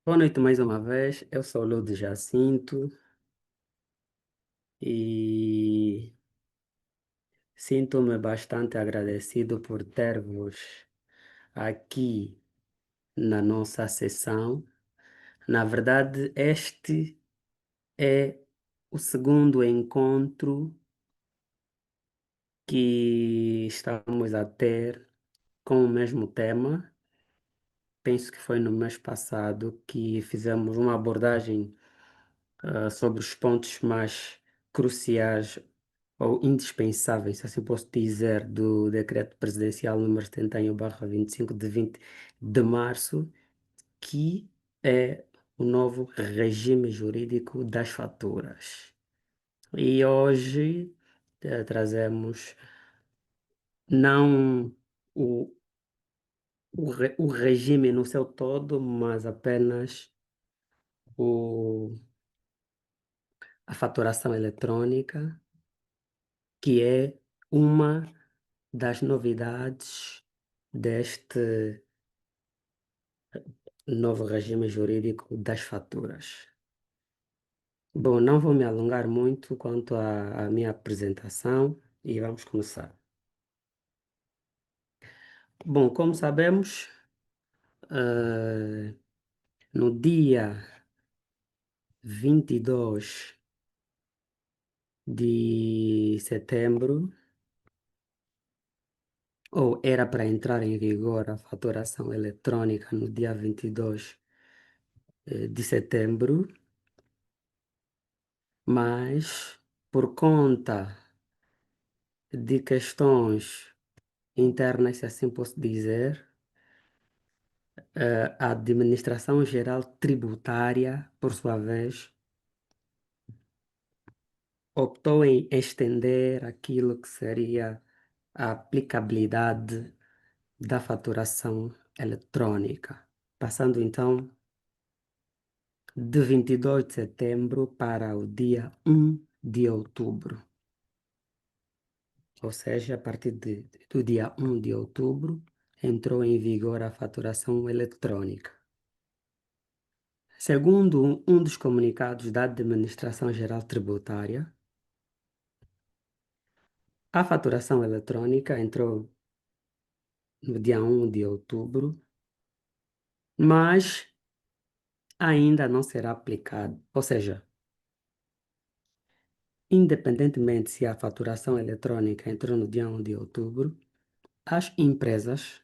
Boa noite mais uma vez. Eu sou o Ludo Jacinto e sinto-me bastante agradecido por ter-vos aqui na nossa sessão. Na verdade, este é o segundo encontro que estamos a ter com o mesmo tema. Penso que foi no mês passado que fizemos uma abordagem sobre os pontos mais cruciais ou indispensáveis, se assim posso dizer, do Decreto Presidencial número 71/25 de 20 de março, que é o novo regime jurídico das faturas. E hoje trazemos não o, o regime no seu todo, mas apenas o, a faturação eletrônica, que é uma das novidades deste novo regime jurídico das faturas. Bom, não vou me alongar muito quanto à minha apresentação e vamos começar. Bom, como sabemos, eh, no dia 22 de setembro, ou era para entrar em vigor a faturação eletrônica no dia 22 de setembro, mas por conta de questões internas, se assim posso dizer, a Administração Geral Tributária, por sua vez, optou em estender aquilo que seria a aplicabilidade da faturação eletrônica, passando então de 22 de setembro para o dia 1 de outubro. Ou seja, a partir do dia 1 de outubro, entrou em vigor a faturação eletrônica. Segundo um dos comunicados da Administração Geral Tributária, a faturação eletrônica entrou no dia 1 de outubro, mas ainda não será aplicado. Ou seja, independentemente se a faturação eletrônica entrou no dia 1 de outubro, as empresas,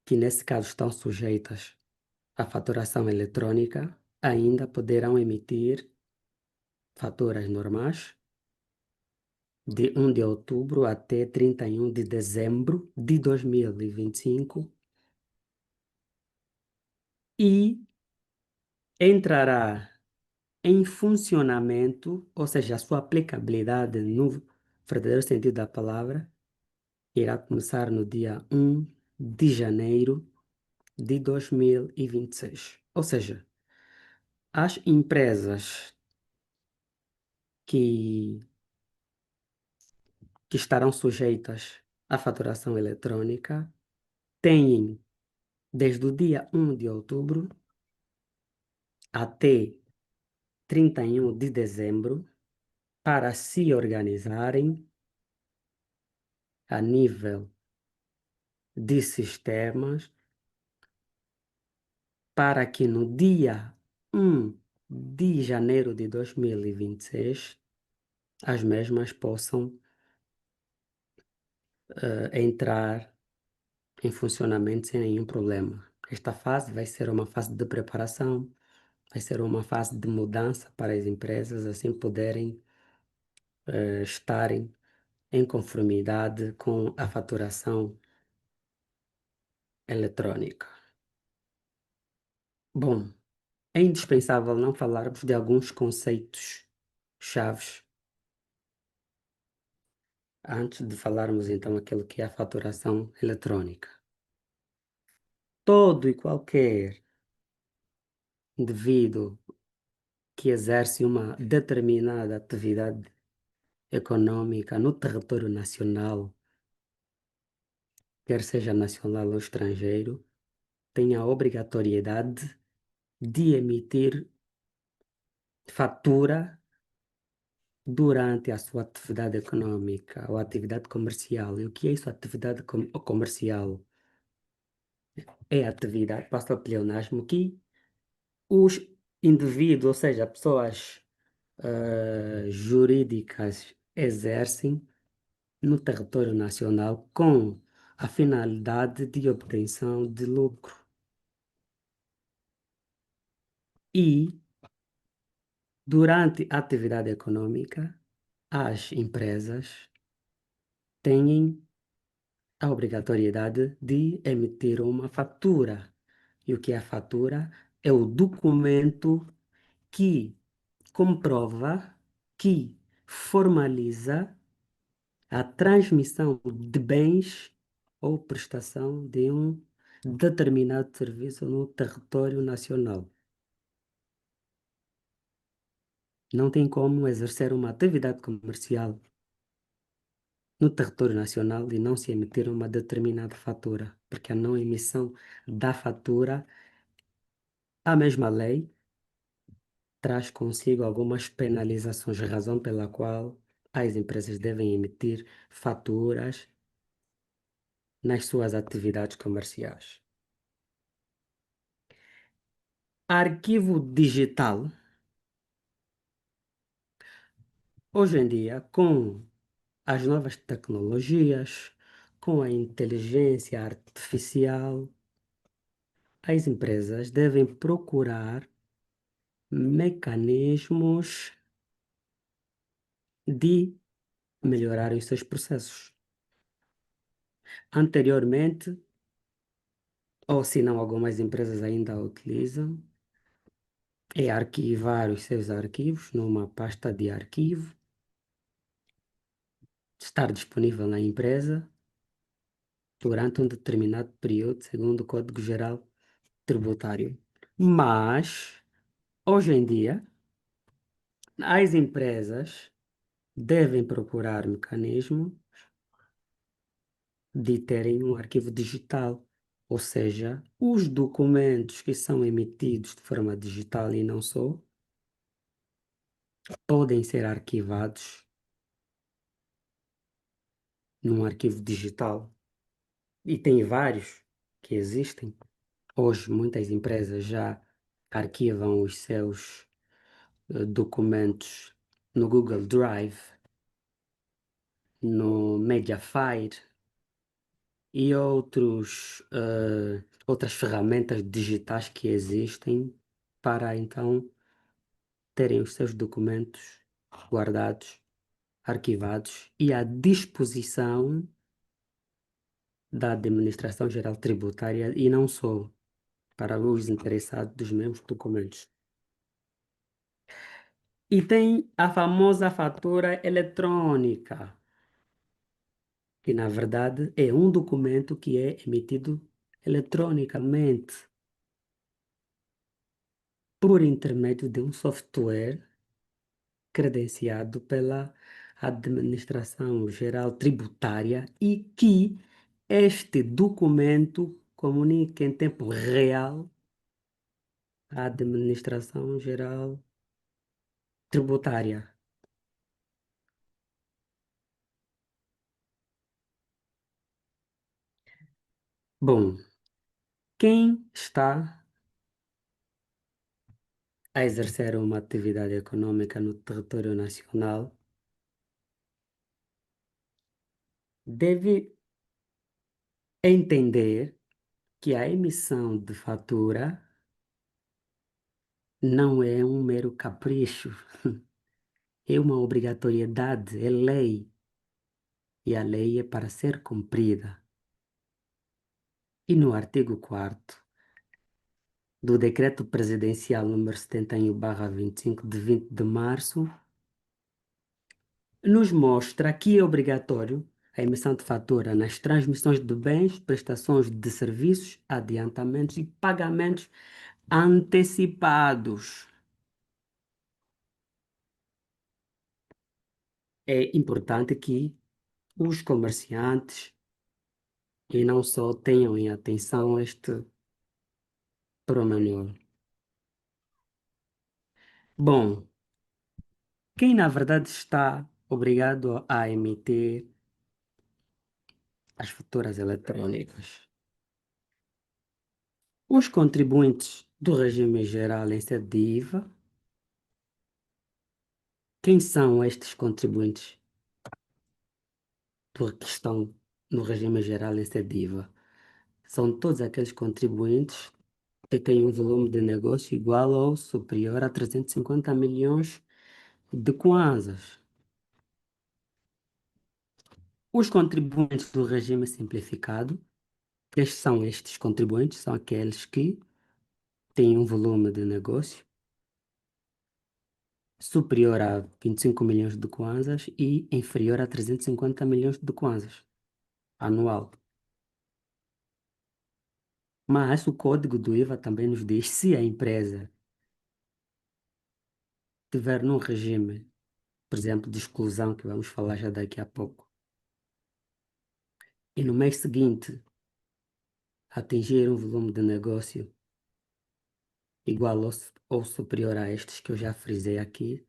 que nesse caso estão sujeitas à faturação eletrônica, ainda poderão emitir faturas normais de 1 de outubro até 31 de dezembro de 2025 e entrará em funcionamento, ou seja, a sua aplicabilidade no verdadeiro sentido da palavra, irá começar no dia 1 de janeiro de 2026. Ou seja, as empresas que, que estarão sujeitas à faturação eletrônica têm, desde o dia 1 de outubro até 31 de dezembro, para se organizarem a nível de sistemas, para que no dia 1 de janeiro de 2026 as mesmas possam entrar em funcionamento sem nenhum problema. Esta fase vai ser uma fase de preparação, vai ser uma fase de mudança para as empresas, assim poderem estarem em conformidade com a faturação eletrônica. Bom, é indispensável não falarmos de alguns conceitos chaves antes de falarmos então aquilo que é a faturação eletrônica. Todo e qualquer indivíduo que exerce uma determinada atividade econômica no território nacional, quer seja nacional ou estrangeiro, tem a obrigatoriedade de emitir fatura durante a sua atividade econômica ou atividade comercial. E o que é isso, atividade comercial? É a atividade, passa o pleonasmo, que os indivíduos, ou seja, pessoas jurídicas, exercem no território nacional com a finalidade de obtenção de lucro. E, durante a atividade econômica, as empresas têm a obrigatoriedade de emitir uma fatura. E o que é a fatura? É o documento que comprova, que formaliza a transmissão de bens ou prestação de um determinado serviço no território nacional. Não tem como exercer uma atividade comercial no território nacional e não se emitir uma determinada fatura, porque a não emissão da fatura, a mesma lei traz consigo algumas penalizações, razão pela qual as empresas devem emitir faturas nas suas atividades comerciais. Arquivo digital, hoje em dia, com as novas tecnologias, com a inteligência artificial, as empresas devem procurar mecanismos de melhorar os seus processos. Anteriormente, ou se não, algumas empresas ainda a utilizam, é arquivar os seus arquivos numa pasta de arquivo, estar disponível na empresa durante um determinado período, segundo o Código Geral Tributário. Mas, hoje em dia, as empresas devem procurar mecanismo de terem um arquivo digital, ou seja, os documentos que são emitidos de forma digital e não só, podem ser arquivados num arquivo digital. E tem vários que existem. Hoje, muitas empresas já arquivam os seus documentos no Google Drive, no Mediafire e outras ferramentas digitais que existem para então terem os seus documentos guardados, arquivados e à disposição da Administração Geral Tributária e não só para os interessados dos mesmos documentos. E tem a famosa fatura eletrônica, que na verdade é um documento que é emitido eletronicamente por intermédio de um software credenciado pela Administração Geral Tributária e que este documento comunica em tempo real à Administração Geral Tributária. Bom, quem está a exercer uma atividade econômica no território nacional deve entender que a emissão de fatura não é um mero capricho, é uma obrigatoriedade, é lei, e a lei é para ser cumprida. E no artigo 4º do Decreto Presidencial número 71/25 de 20 de março, nos mostra que é obrigatório a emissão de fatura nas transmissões de bens, prestações de serviços, adiantamentos e pagamentos antecipados. É importante que os comerciantes e não só tenham em atenção promenor. Bom, quem na verdade está obrigado a emitir as faturas eletrônicas? Os contribuintes do regime geral em sede de IVA. Quem são estes contribuintes que estão no regime geral em sede de IVA? São todos aqueles contribuintes que têm um volume de negócio igual ou superior a 350 milhões de kwanzas. Os contribuintes do regime simplificado, estes são estes contribuintes, são aqueles que têm um volume de negócio superior a 25 milhões de kwanzas e inferior a 350 milhões de kwanzas anual. Mas o código do IVA também nos diz se a empresa tiver num regime, por exemplo, de exclusão, que vamos falar já daqui a pouco, e no mês seguinte atingir um volume de negócio igual ou superior a estes que eu já frisei aqui,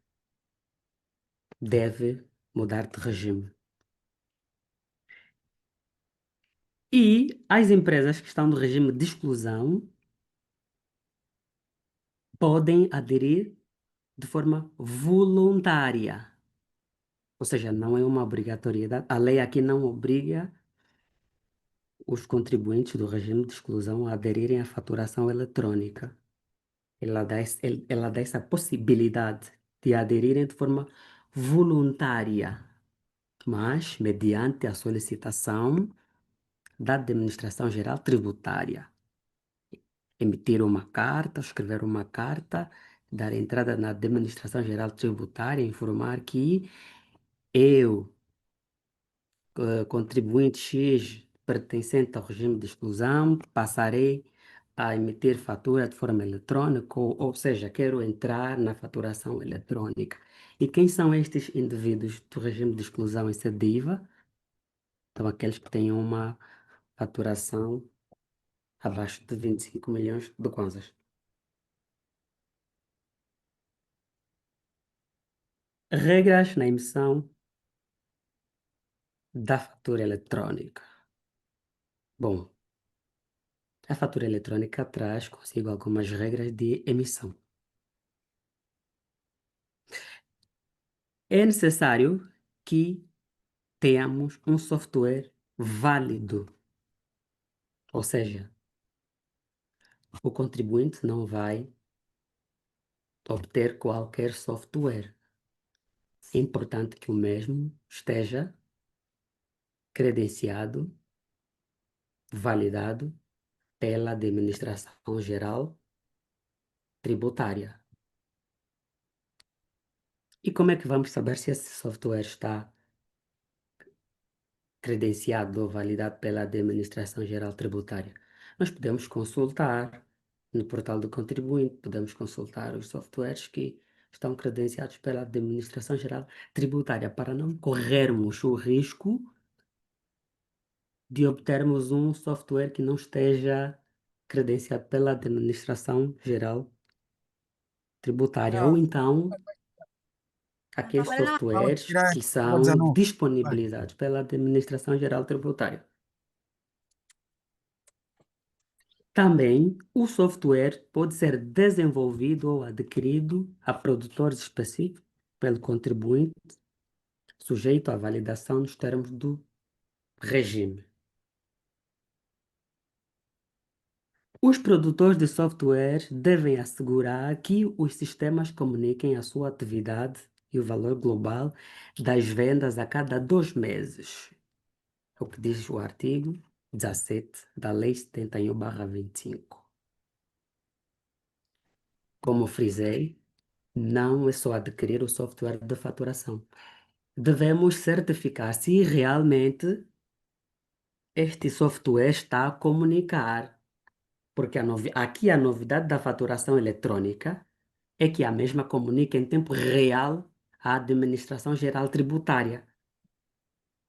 deve mudar de regime. E as empresas que estão no regime de exclusão podem aderir de forma voluntária. Ou seja, não é uma obrigatoriedade. A lei aqui não obriga os contribuintes do regime de exclusão a aderirem à faturação eletrônica. Ela dá essa possibilidade de aderirem de forma voluntária, mas mediante a solicitação da Administração Geral Tributária. Emitir uma carta, escrever uma carta, dar entrada na Administração Geral Tributária, informar que eu, contribuinte X pertencente ao regime de exclusão, passarei a emitir fatura de forma eletrônica, ou seja, quero entrar na faturação eletrônica. E quem são estes indivíduos do regime de exclusão em sede de IVA? Então, aqueles que têm uma faturação abaixo de 25 milhões de kwanzas. Regras na emissão da fatura eletrônica. Bom, a fatura eletrônica traz consigo algumas regras de emissão. É necessário que tenhamos um software válido, ou seja, o contribuinte não vai obter qualquer software. É importante que o mesmo esteja credenciado, validado pela Administração Geral Tributária. E como é que vamos saber se esse software está credenciado ou validado pela Administração Geral Tributária? Nós podemos consultar no portal do contribuinte, podemos consultar os softwares que estão credenciados pela Administração Geral Tributária para não corrermos o risco de obtermos um software que não esteja credenciado pela Administração Geral Tributária, ou então aqueles softwares que são disponibilizados pela Administração Geral Tributária. Também, o software pode ser desenvolvido ou adquirido a produtores específicos pelo contribuinte, sujeito à validação nos termos do regime. Os produtores de software devem assegurar que os sistemas comuniquem a sua atividade e o valor global das vendas a cada 2 meses. É o que diz o artigo 17 da Lei 71/25. Como frisei, não é só adquirir o software de faturação. Devemos certificar se realmente este software está a comunicar, porque aqui a novidade da faturação eletrônica é que a mesma comunica em tempo real à Administração Geral Tributária.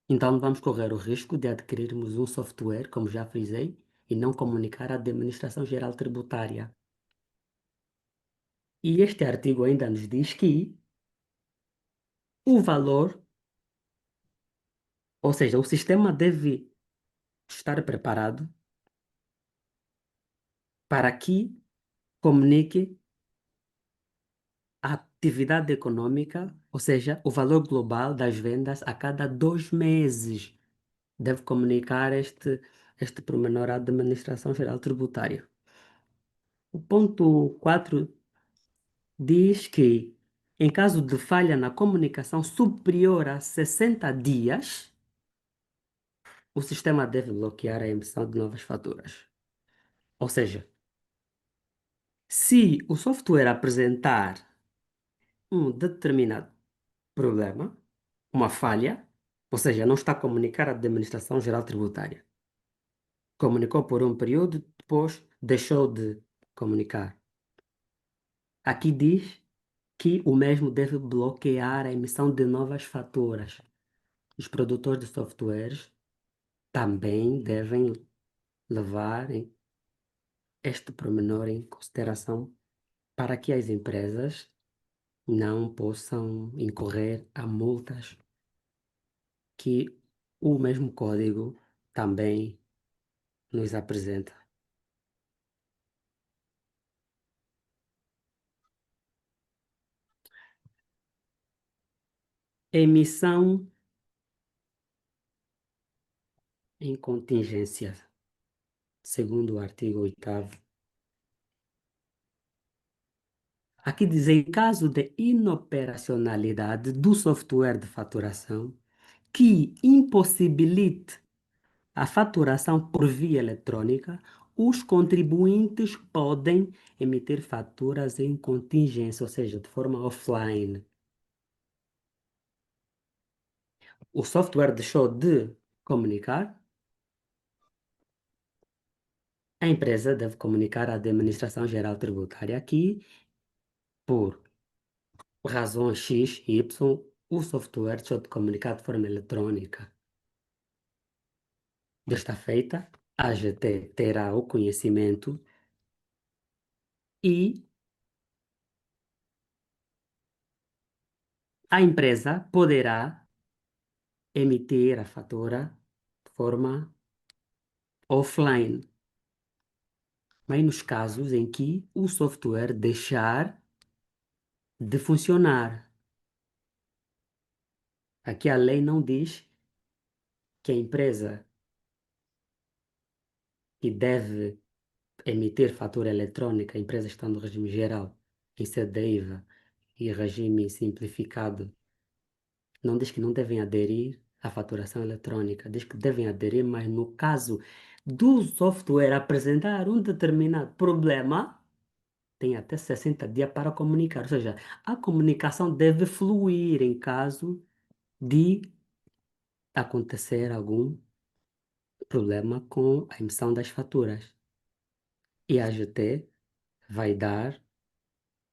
Então, não vamos correr o risco de adquirirmos um software, como já frisei, e não comunicar à Administração Geral Tributária. E este artigo ainda nos diz que o valor, ou seja, o sistema deve estar preparado para que comunique a atividade econômica, ou seja, o valor global das vendas a cada 2 meses. Deve comunicar este pormenor à Administração Geral Tributária. O ponto 4 diz que, em caso de falha na comunicação superior a 60 dias, o sistema deve bloquear a emissão de novas faturas. Ou seja, se o software apresentar um determinado problema, uma falha, ou seja, não está a comunicar à Administração Geral Tributária, comunicou por um período, depois deixou de comunicar. Aqui diz que o mesmo deve bloquear a emissão de novas faturas. Os produtores de softwares também devem levar este pormenor em consideração para que as empresas não possam incorrer a multas que o mesmo código também nos apresenta. Emissão em contingência, segundo o artigo 8º. Aqui diz, em caso de inoperacionalidade do software de faturação que impossibilite a faturação por via eletrônica, os contribuintes podem emitir faturas em contingência, ou seja, de forma offline. O software deixou de comunicar, a empresa deve comunicar à Administração Geral Tributária que, por razões X e Y, o software deixou de comunicar de forma eletrônica. Desta feita, a AGT terá o conhecimento e a empresa poderá emitir a fatura de forma offline, mas nos casos em que o software deixar de funcionar. Aqui a lei não diz que a empresa que deve emitir fatura eletrônica, a empresa está no regime geral, em sede da IVA e regime simplificado, não diz que não devem aderir à faturação eletrônica, diz que devem aderir, mas no caso do software apresentar um determinado problema, tem até 60 dias para comunicar. Ou seja, a comunicação deve fluir em caso de acontecer algum problema com a emissão das faturas. E a AGT vai dar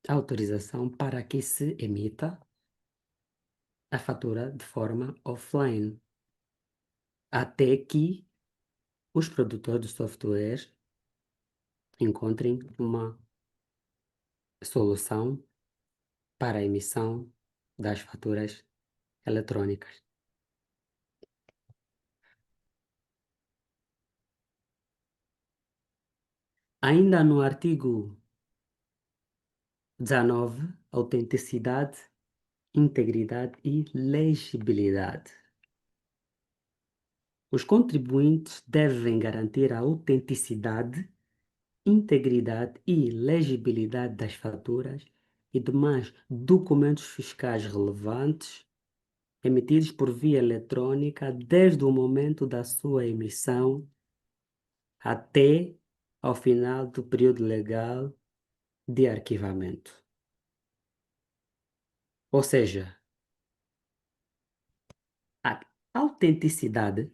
autorização para que se emita a fatura de forma offline, até que os produtores de software encontrem uma solução para a emissão das faturas eletrônicas. Ainda no artigo 19, autenticidade, integridade e legibilidade. Os contribuintes devem garantir a autenticidade, integridade e legibilidade das faturas e demais documentos fiscais relevantes emitidos por via eletrônica desde o momento da sua emissão até ao final do período legal de arquivamento. Ou seja, a autenticidade,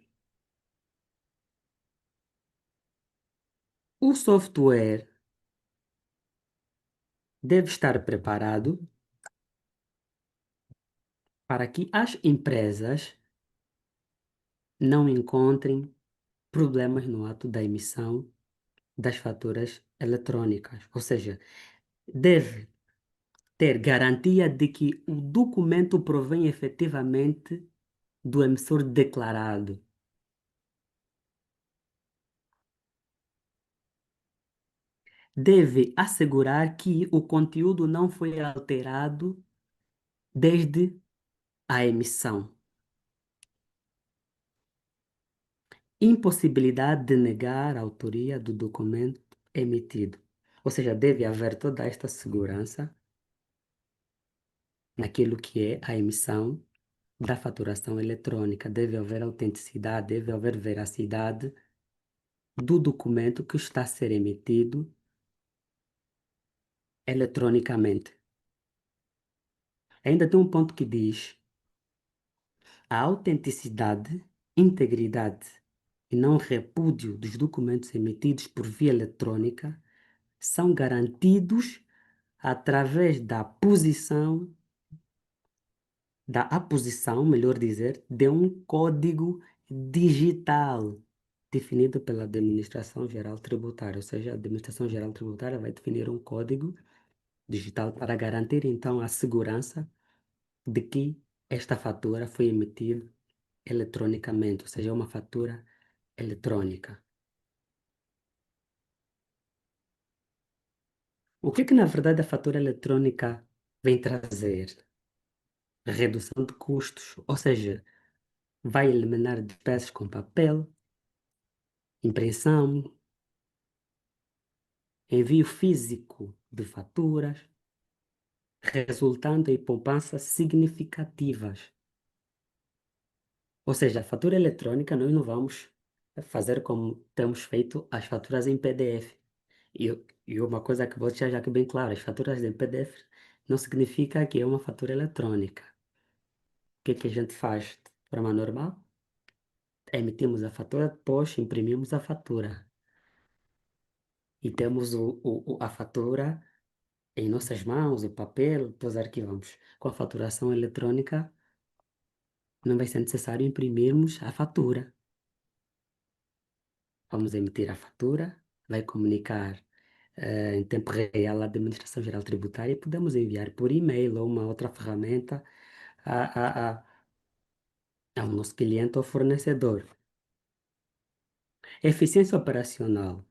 o software deve estar preparado para que as empresas não encontrem problemas no ato da emissão das faturas eletrônicas. Ou seja, deve ter garantia de que o documento provém efetivamente do emissor declarado. Deve assegurar que o conteúdo não foi alterado desde a emissão. Impossibilidade de negar a autoria do documento emitido. Ou seja, deve haver toda esta segurança naquilo que é a emissão da faturação eletrônica. Deve haver autenticidade, deve haver veracidade do documento que está a ser emitido eletronicamente. Ainda tem um ponto que diz: a autenticidade, integridade e não repúdio dos documentos emitidos por via eletrônica são garantidos através da aposição, melhor dizer, de um código digital definido pela Administração Geral Tributária. Ou seja, a Administração Geral Tributária vai definir um código digital para garantir então a segurança de que esta fatura foi emitida eletronicamente, ou seja, é uma fatura eletrônica. O que na verdade a fatura eletrônica vem trazer? Redução de custos, ou seja, vai eliminar despesas com papel, impressão, envio físico de faturas, resultando em poupanças significativas. Ou seja, a fatura eletrônica nós não vamos fazer como temos feito as faturas em PDF. E uma coisa que vou deixar já aqui bem claro, as faturas em PDF não significa que é uma fatura eletrônica. O que a gente faz de forma normal? Emitimos a fatura, depois imprimimos a fatura. E temos a fatura em nossas mãos, o papel, depois arquivamos. Com a faturação eletrônica, não vai ser necessário imprimirmos a fatura. Vamos emitir a fatura, vai comunicar em tempo real à Administração Geral Tributária e podemos enviar por e-mail ou uma outra ferramenta a, a, a, ao nosso cliente ou fornecedor. Eficiência operacional.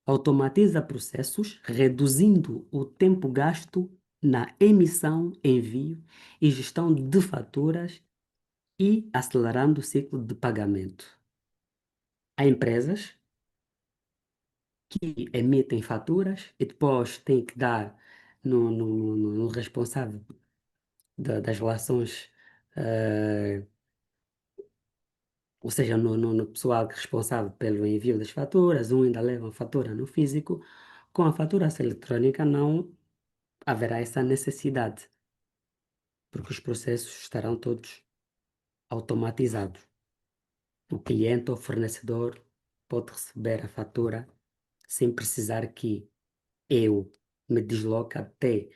Automatiza processos, reduzindo o tempo gasto na emissão, envio e gestão de faturas e acelerando o ciclo de pagamento. Há empresas que emitem faturas e depois têm que dar no responsável das relações, ou seja, no pessoal responsável pelo envio das faturas, um ainda leva a fatura no físico. Com a faturação eletrônica não haverá essa necessidade, porque os processos estarão todos automatizados. O cliente ou fornecedor pode receber a fatura sem precisar que eu me desloque até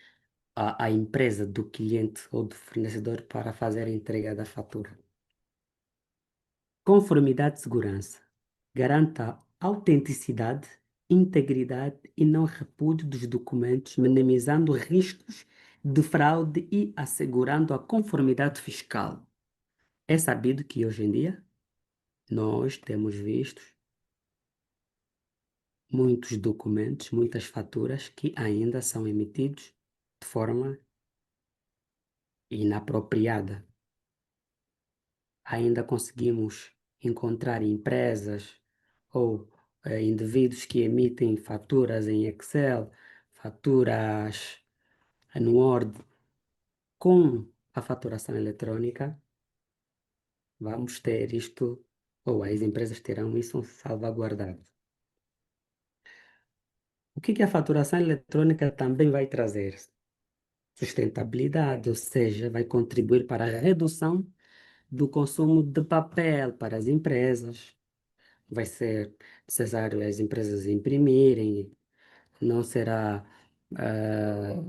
a empresa do cliente ou do fornecedor para fazer a entrega da fatura. Conformidade e segurança. Garanta autenticidade, integridade e não repúdio dos documentos, minimizando riscos de fraude e assegurando a conformidade fiscal. É sabido que hoje em dia nós temos visto muitos documentos, muitas faturas que ainda são emitidos de forma inapropriada. Ainda conseguimos encontrar empresas ou indivíduos que emitem faturas em Excel, faturas no Word, com a faturação eletrônica, vamos ter isto, ou as empresas terão isso salvaguardado. O que a faturação eletrônica também vai trazer? Sustentabilidade, ou seja, vai contribuir para a redução do consumo de papel para as empresas. Vai ser necessário as empresas imprimirem, não será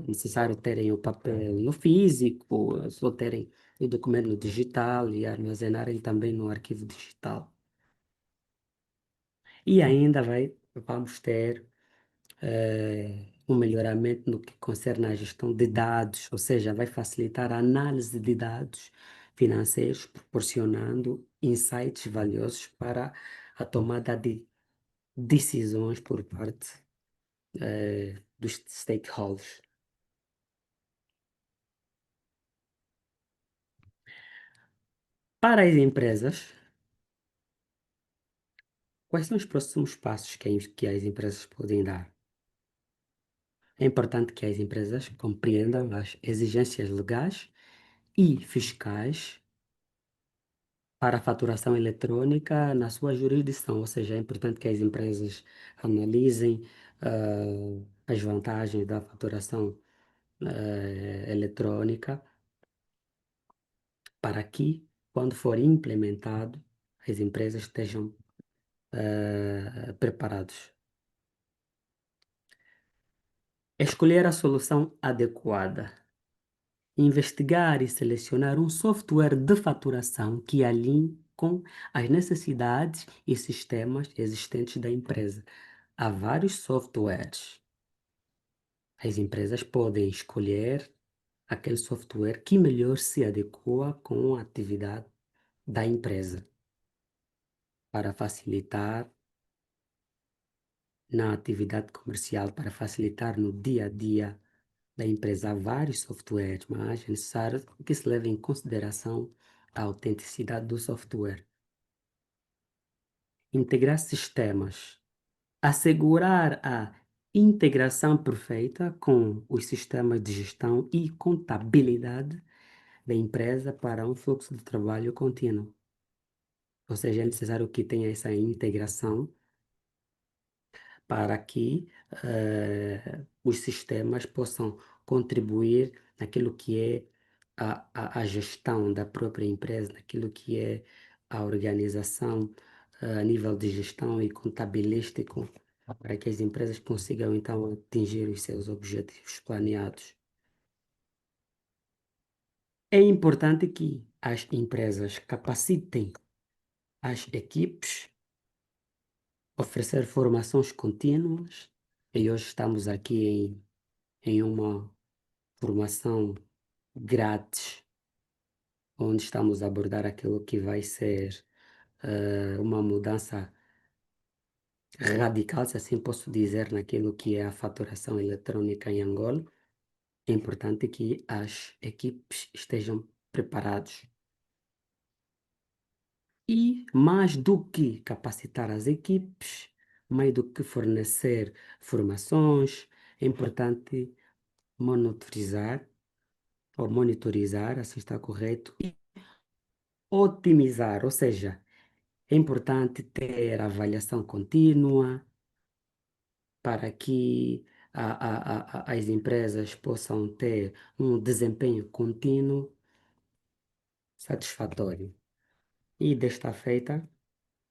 necessário terem o papel no físico, só terem o documento no digital e armazenarem também no arquivo digital. E ainda vamos ter um melhoramento no que concerne à gestão de dados, ou seja, vai facilitar a análise de dados financeiros, proporcionando insights valiosos para a tomada de decisões por parte dos stakeholders. Para as empresas, quais são os próximos passos que as empresas podem dar? É importante que as empresas compreendam as exigências legais e fiscais para a faturação eletrônica na sua jurisdição, ou seja, é importante que as empresas analisem as vantagens da faturação eletrônica para que, quando for implementado, as empresas estejam preparados. Escolher a solução adequada. Investigar e selecionar um software de faturação que alinhe com as necessidades e sistemas existentes da empresa. Há vários softwares. As empresas podem escolher aquele software que melhor se adequa com a atividade da empresa para facilitar na atividade comercial, para facilitar no dia a dia da empresa. Há vários softwares, mas é necessário que se leve em consideração a autenticidade do software. Integrar sistemas. Assegurar a integração perfeita com os sistemas de gestão e contabilidade da empresa para um fluxo de trabalho contínuo. Ou seja, é necessário que tenha essa integração para que os sistemas possam contribuir naquilo que é a gestão da própria empresa, naquilo que é a organização a nível de gestão e contabilístico, para que as empresas consigam então atingir os seus objetivos planeados. É importante que as empresas capacitem as equipes, oferecer formações contínuas, e hoje estamos aqui em uma formação grátis, onde estamos a abordar aquilo que vai ser uma mudança radical, se assim posso dizer, naquilo que é a faturação eletrônica em Angola. É importante que as equipes estejam preparadas. E mais do que capacitar as equipes, mais do que fornecer formações, é importante monitorizar, ou monitorizar, assim está correto, e otimizar, ou seja, é importante ter avaliação contínua para que as empresas possam ter um desempenho contínuo satisfatório. E desta feita,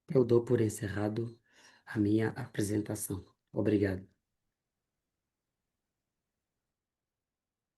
eu dou por encerrado a minha apresentação. Obrigado.